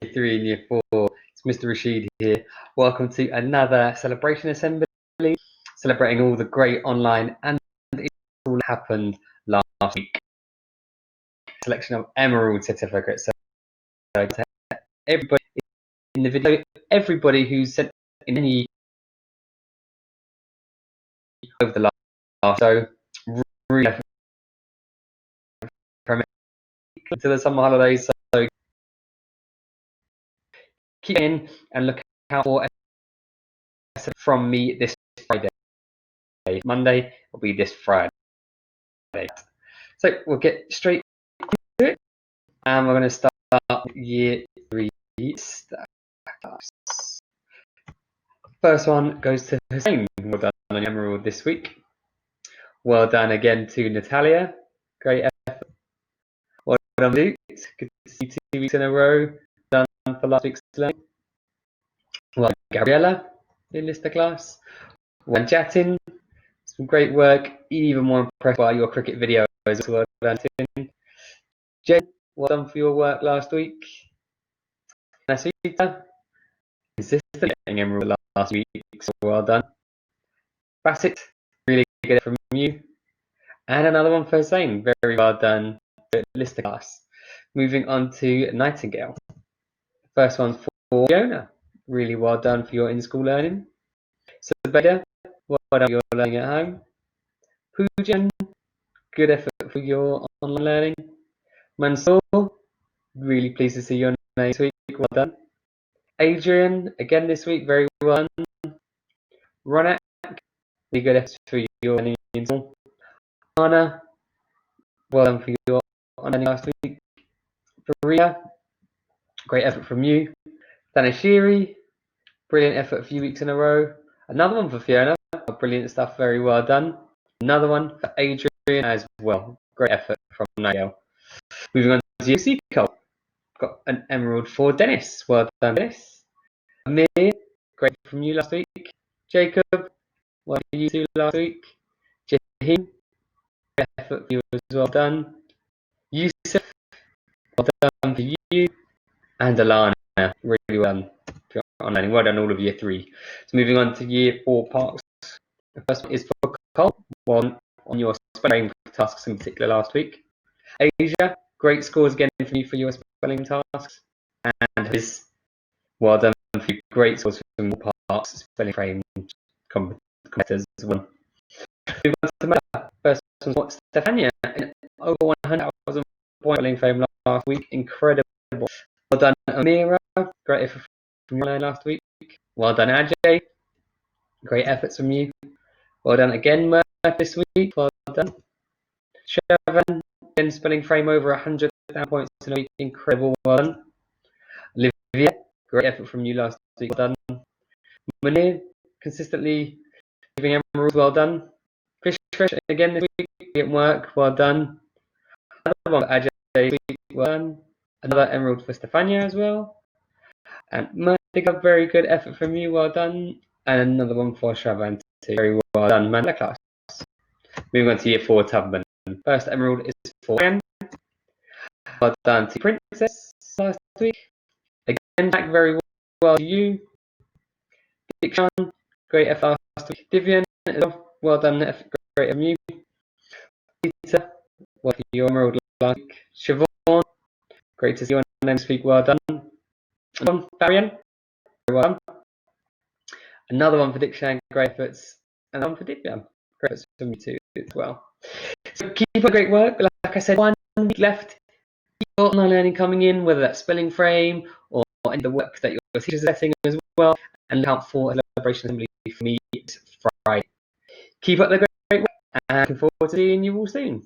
3 and Year 4. It's Mr. Rashid here. Welcome to another celebration assembly, celebrating all the great online and all that happened last week. Selection of Emerald certificates. So to everybody in the video, everybody who's sent in any over the last so really to the summer holidays. So keep in and look out for from me this Friday. Monday will be this Friday. So we'll get straight to it. And we're going to start Year 3 class. First one goes to Hussein. Well done on Emerald this week. Well done again to Natalia. Great effort. Well done, Luke. Good to see you 2 weeks in a row. Done for last week's learning. Well done, Gabriella in Lister class. Well done, Jatin. Some great work. Even more impressed by your cricket video. Well done, Tim. Jen, well done for your work last week. Nasita, consistently getting Emerald last week, so well done. Bassett, really good from you. And another one for Hussein, very well done. Lister class. Moving on to Nightingale. First one's for Fiona. Really well done for your in-school learning. Sabeda, well done for your learning at home. Poojan, good effort for your online learning. Mansoor, really pleased to see your name this week, well done. Adrian, again this week, very well done. Ronak, really good effort for your learning in school. Anna, well done for your learning last week. Maria, great effort from you. Danashiri, brilliant effort a few weeks in a row. Another one for Fiona, brilliant stuff, very well done. Another one for Adrian as well, great effort from Nigel. Moving on to UC Cole, got an Emerald for Dennis, well done Dennis. Amir, great from you last week. Jacob, well done you two last week. Jahim, great effort for you as well done. Yusuf, well done for you. And Alana, really well done for online. Well done all of Year 3. So moving on to Year 4 parts. The first one is for Cole, one on your spelling tasks in particular last week. Asia, great scores again for you for your spelling tasks. And his, well done for you, great scores for more parts, spelling frame competitors as well. Moving on to Mela. First one was Stefania, over 100,000 point spelling frame last week, incredible. Well done, Amira. Great effort from you last week. Well done, Ajay. Great efforts from you. Well done again, Murph, this week. Well done. Shavan, again, spelling frame over 100,000 points in a week. Incredible. Well done. Olivia, great effort from you last week. Well done. Munir, consistently giving Emeralds. Well done. Fish again this week. Great work. Well done. Another one for Ajay this week. Well done. Another Emerald for Stefania as well. And Murphy, very good effort from you, well done. And another one for Shravan too, very well done, Mandela class. Moving on to Year 4 Tubman. First Emerald is for Ryan. Well done to Princess last week. Again, Jack, very well to you. Dikshan, great effort last week. Divian, well done, great from you. Peter, well for your Emerald last week. Siobhan, great to see you on next week, well done. Varian, very well done. Another one for Dikshan, great efforts. And one for Divyam, great efforts from you too as well. So keep up great work. Like I said, 1 week left. Keep your online learning coming in, whether that's spelling frame or any of the work that your teachers are setting as well. And look out for a celebration assembly for me this Friday. Keep up the great work and looking forward to seeing you all soon.